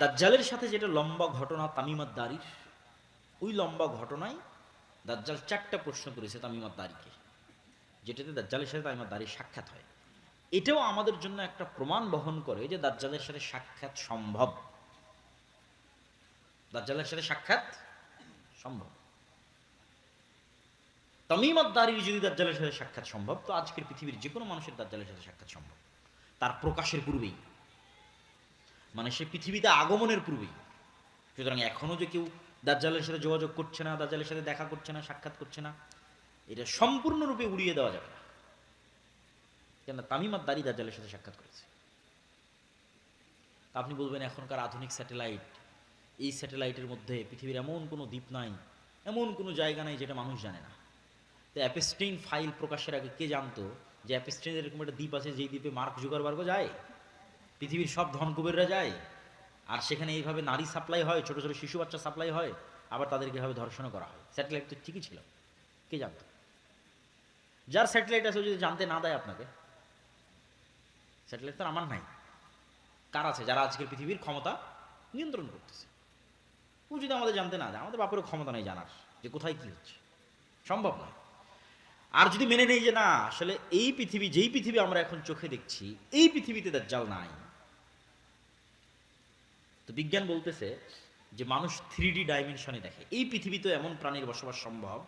দাজ্জালের সাথে যেটা লম্বা ঘটনা তামিমাত দারির, ওই লম্বা ঘটনায় দাজ্জাল 4টা প্রশ্ন করেছে তামিমাত দারিকে, যেটাতে দাজ্জালের সাথে তামিমাত দারির সাক্ষাৎ হয়। এটাও আমাদের জন্য একটা প্রমাণ বহন করে যে দাজ্জালের সাথে সাক্ষাৎ সম্ভব। দাজ্জালের সাথে সাক্ষাৎ সম্ভব। তামিমাত দারির যদি দাজ্জালের সাথে সাক্ষাৎ সম্ভব, তো আজকের পৃথিবীর যে কোনো মানুষের দাজ্জালের সাথে সাক্ষাৎ সম্ভব, তার প্রকাশের পূর্বেই, মানে সে পৃথিবীতে আগমনের পূর্বেই। সুতরাং এখনো যে কেউ দাজ্জালের সাথে যোগাযোগ করছে না, দাজ্জালের সাথে দেখা করছে না, সাক্ষাৎ করছে না, এটা সম্পূর্ণরূপে উড়িয়ে দেওয়া যাবে না। কেন? তামিমাত দারি দাজ্জালের সাথে সাক্ষাৎ করেছে। আপনি বলবেন এখনকার আধুনিক স্যাটেলাইট, এই স্যাটেলাইটের মধ্যে পৃথিবীর এমন কোনো দ্বীপ নাই, এমন কোনো জায়গা নাই যেটা মানুষ জানে না। তো অ্যাপস্টেইন ফাইল প্রকাশের আগে কে জানতো যে অ্যাপস্টেইনের এরকম একটা দ্বীপ আছে, যেই দ্বীপে মার্ক জুকারবার্গও যায়, পৃথিবীর সব ধনকুবেররা যায়, আর সেখানে এইভাবে নারী সাপ্লাই হয়, ছোট ছোট শিশু বাচ্চা সাপ্লাই হয়, আবার তাদেরকে এভাবে ধর্ষণও করা হয়। স্যাটেলাইট তো ঠিকই ছিল, কে জানতো? যার স্যাটেলাইট আছে যদি জানতে না দেয় আপনাকে, স্যাটেলাইট তো আমার নাই, কার আছে? যারা আজকের পৃথিবীর ক্ষমতা নিয়ন্ত্রণ করতেছে। ও যদি আমাদের জানতে না দেয়, আমাদের বাপেরও ক্ষমতা নেই জানার যে কোথায় কি হচ্ছে, সম্ভব নয়। আর যদি মেনে নেই যে না, আসলে এই পৃথিবী, যেই পৃথিবী আমরা এখন চোখে দেখছি, এই পৃথিবীতে দাজ্জাল নাই, তো বিজ্ঞান বলতেছে যে মানুষ 3D ডাইমেনশনে দেখে। এই পৃথিবীতে এমন প্রাণীর বসবাস সম্ভব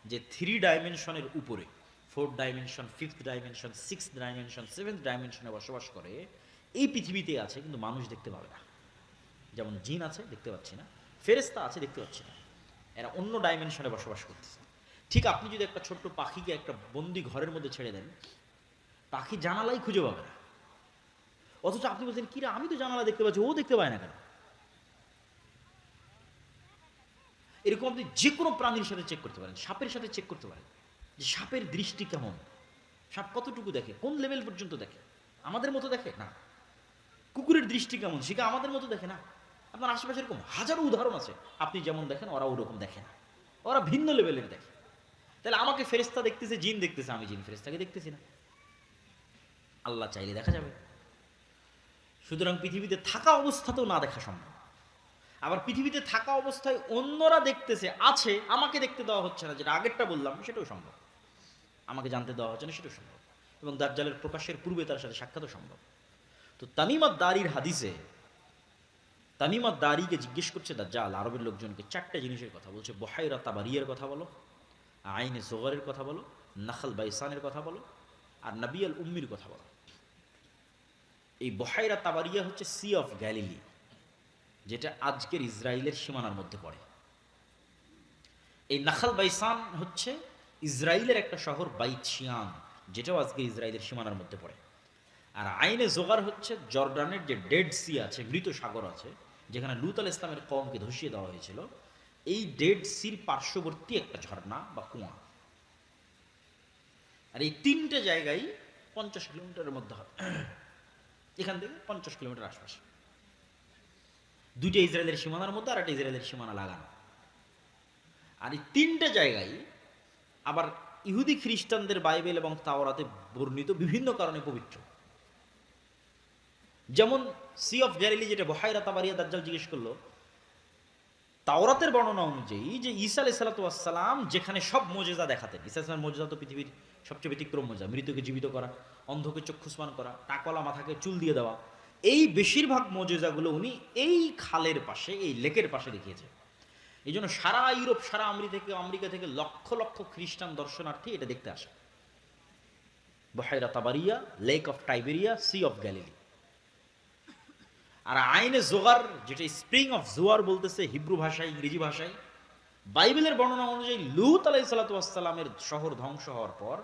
যে 3 ডাইমেনশনের উপরে, 4th dimension, 5th dimension, 6th dimension, 7th ডাইমেনশনে বসবাস করে। এই পৃথিবীতে আছে, কিন্তু মানুষ দেখতে পাবে না। যেমন জিন আছে, দেখতে পাচ্ছি না, ফেরেশতা আছে, দেখতে পাচ্ছি না, এরা অন্য ডাইমেনশনে বসবাস করতেছে। ঠিক আপনি যদি একটা ছোট্ট পাখিকে একটা বন্দি ঘরের মধ্যে ছেড়ে দেন, পাখি জানালাই খুঁজে পাবে না। অথচ আপনি বলছেন কিরা, আমি তো জানালা দেখতে পাচ্ছি, ও দেখতে পায় না কেন? এরকম আপনি যে কোনো প্রাণীর সাথে চেক করতে পারেন, সাপের সাথে চেক করতে পারেন যে সাপের দৃষ্টি কেমন, সাপ কতটুকু দেখে, কোন লেভেল পর্যন্ত দেখে, আমাদের মতো দেখে না। কুকুরের দৃষ্টি কেমন, সেটা আমাদের মতো দেখে না। আপনার আশেপাশে এরকম হাজারো উদাহরণ আছে, আপনি যেমন দেখেন ওরা ওরকম দেখে না, ওরা ভিন্ন লেভেলের দেখে। তাহলে আমাকে ফেরেশতা দেখতেছে, জিন দেখতেছে, আমি জিন ফেরেশতাকে দেখতেছি না। আল্লাহ চাইলে দেখা যাবে। সুতরাং পৃথিবীতে থাকা অবস্থাতেও না দেখা সম্ভব। আবার পৃথিবীতে থাকা অবস্থায় অন্যরা দেখতেছে, আছে, আমাকে দেখতে দেওয়া হচ্ছে না, যেটা আগেরটা বললাম সেটাও সম্ভব। আমাকে জানতে দেওয়া হচ্ছে না, সেটাও সম্ভব। এবং দাজ্জালের প্রকাশের পূর্বে তার সাথে সাক্ষাৎও সম্ভব। তো তামিমাত দারির হাদিসে তামিমাত দারিকে জিজ্ঞেস করছে দাজ্জাল আরবের লোকজনকে 4টে জিনিসের কথা বলছে। বহাইরা তাবারিয়ার কথা বলো, আইনে জোগরের কথা বলো, নাখাল বাইসানের কথা বলো, আর নবী আল উম্মির কথা বলো। এই বহাইরা তাবারিয়া হচ্ছে সি অফ গ্যালিলি, যেটা আজকের ইসরায়েলের সীমানার মধ্যে পড়ে। এই নাখাল বাইসান হচ্ছে ইসরায়েলের একটা শহর, বাইত শিয়ান, যেটাও আজকে ইসরায়েলের সীমানার মধ্যে পড়ে। আর আইনে জোগার হচ্ছে জর্ডানের যে ডেড সি আছে, মৃত সাগর আছে, যেখানে লূত আল ইসলামের কওমকে ধসিয়ে দেওয়া হয়েছিল, এই ডেড সির পার্শ্ববর্তী একটা ঝর্ণা বা কুয়া। আর এই 3টে জায়গায় 50 কিলোমিটারের মধ্যে হবে, এখান থেকে 50 কিলোমিটার আশপাশে। 2টা ইসরায়েলের সীমানার মধ্যে, আর একটা ইসরায়েলের সীমানা লাগানো। আর এই 3টে জায়গায় আবার ইহুদি খ্রিস্টানদের বাইবেল এবং তাওরাতে বর্ণিত বিভিন্ন কারণে পবিত্র। যেমন সি অফ গ্যালিলি, যেটা বহাইরা তাবারিয়া দাজ্জাল জিজ্ঞেস করলো, তাওরাতের বর্ণনা অনুযায়ী যে ঈসা আলাইহিস সালাতু ওয়াস সালাম যেখানে সব মুজিজা দেখাতেন, ঈসা আলাইহিস সালামের মুজিজা তো পৃথিবীর সবচেয়ে ব্যতিক্রম মুজিজা, মৃতকে জীবিত করা, অন্ধকে চক্ষুস্মান করা, টাকওয়ালা মাথাকে চুল দিয়ে দেওয়া, এই বেশিরভাগ মুজিজাগুলো উনি এই খালের পাশে, এই লেকের পাশে দেখিয়েছেন। এই জন্য সারা ইউরোপ, সারা আমেরিকা থেকে লক্ষ লক্ষ খ্রিস্টান দর্শনার্থী এটা দেখতে আসে। Buhayrat Tabariyya, lake of Tiberias, sea of Galilee. আর আইনে জোগার, যেটা স্প্রিং অফ জোয়ার বলতেছে হিব্রু ভাষায়, ইংরেজি ভাষায়, বাইবেলের বর্ণনা অনুযায়ী লূত আলাইহিস সালাতু ওয়াস সালামের শহর ধ্বংস হওয়ার পর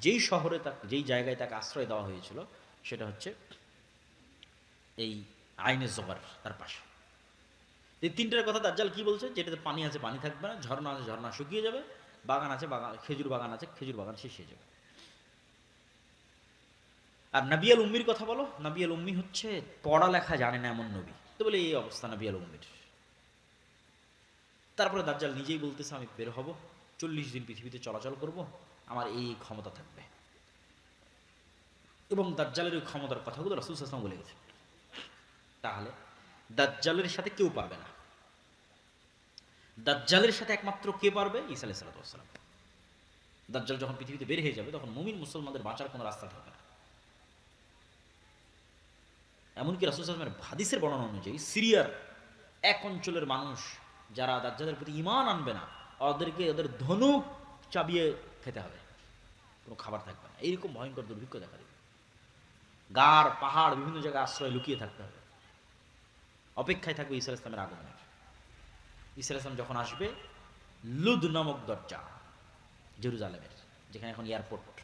যেই শহরে তাকে, যেই জায়গায় তাকে আশ্রয় দেওয়া হয়েছিল, সেটা হচ্ছে এই আইনে জোগার, তার পাশে। এই 3টার কথা দাজ্জাল কি বলছে? যেটাতে পানি আছে, পানি থাকবে না, ঝর্ণা আছে, ঝর্ণা শুকিয়ে যাবে, বাগান আছে, বাগান, খেজুর বাগান আছে, খেজুর বাগান শেষ হয়ে যাবে। আর নবী আল উম্মির কথা বলো, নবী আল উম্মি হচ্ছে পড়ালেখা জানে না এমন নবী। তো বলে এই অবস্থা নবী আল উম্মির। তারপরে দাজ্জাল নিজেই বলতেছে আমি বের হব, 40 দিন পৃথিবীতে চলাচল করব, আমার এই ক্ষমতা থাকবে। এবং দাজ্জালের ওই ক্ষমতার কথাগুলো রাসূল সাল্লাল্লাহু আলাইহি ওয়াসাল্লাম বলে গেছে। তাহলে দাজ্জালের সাথে কেউ পারবে না। দাজ্জালের সাথে একমাত্র কে পারবে? ঈসা আলাইহিস সালাম। দাজ্জাল যখন পৃথিবীতে বের হয়ে যাবে তখন মুমিন মুসলমানদের বাঁচার কোনো রাস্তা থাকবে না। এমনকি রাসূল সাল্লাল্লাহু আলাইহি ওয়াসাল্লামের হাদিসের বর্ণনা অনুযায়ী সিরিয়ার এক অঞ্চলের মানুষ যারা দাজ্জালের প্রতি ঈমান আনবে না, ওদেরকে ওদের ধনুক চাবিয়ে খেতে হবে, কোনো খাবার থাকবে না। এইরকম ভয়ঙ্কর দুর্ভিক্ষ দেখা দেবে। গাড় পাহাড় বিভিন্ন জায়গায় আশ্রয় লুকিয়ে থাকতে হবে, অপেক্ষায় থাকবে ঈসা আলাইহিস সালামের আগমনের। ঈসা আলাইহিস সালাম যখন আসবে, লুদ নামক দরজা জেরুজালেমের, যেখানে এখন এয়ারপোর্ট,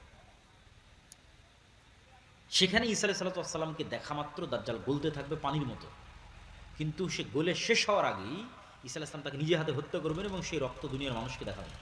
সেখানে ঈসা আলাইহিস সালামকে দেখা মাত্র দাজ্জাল গলতে থাকবে পানির মতো। কিন্তু সে গলে শেষ হওয়ার আগেই ঈসা আলাইহিস সালাম তাকে নিজে হাতে হত্যা করবেন এবং সেই রক্ত দুনিয়ার মানুষকে দেখাবেন।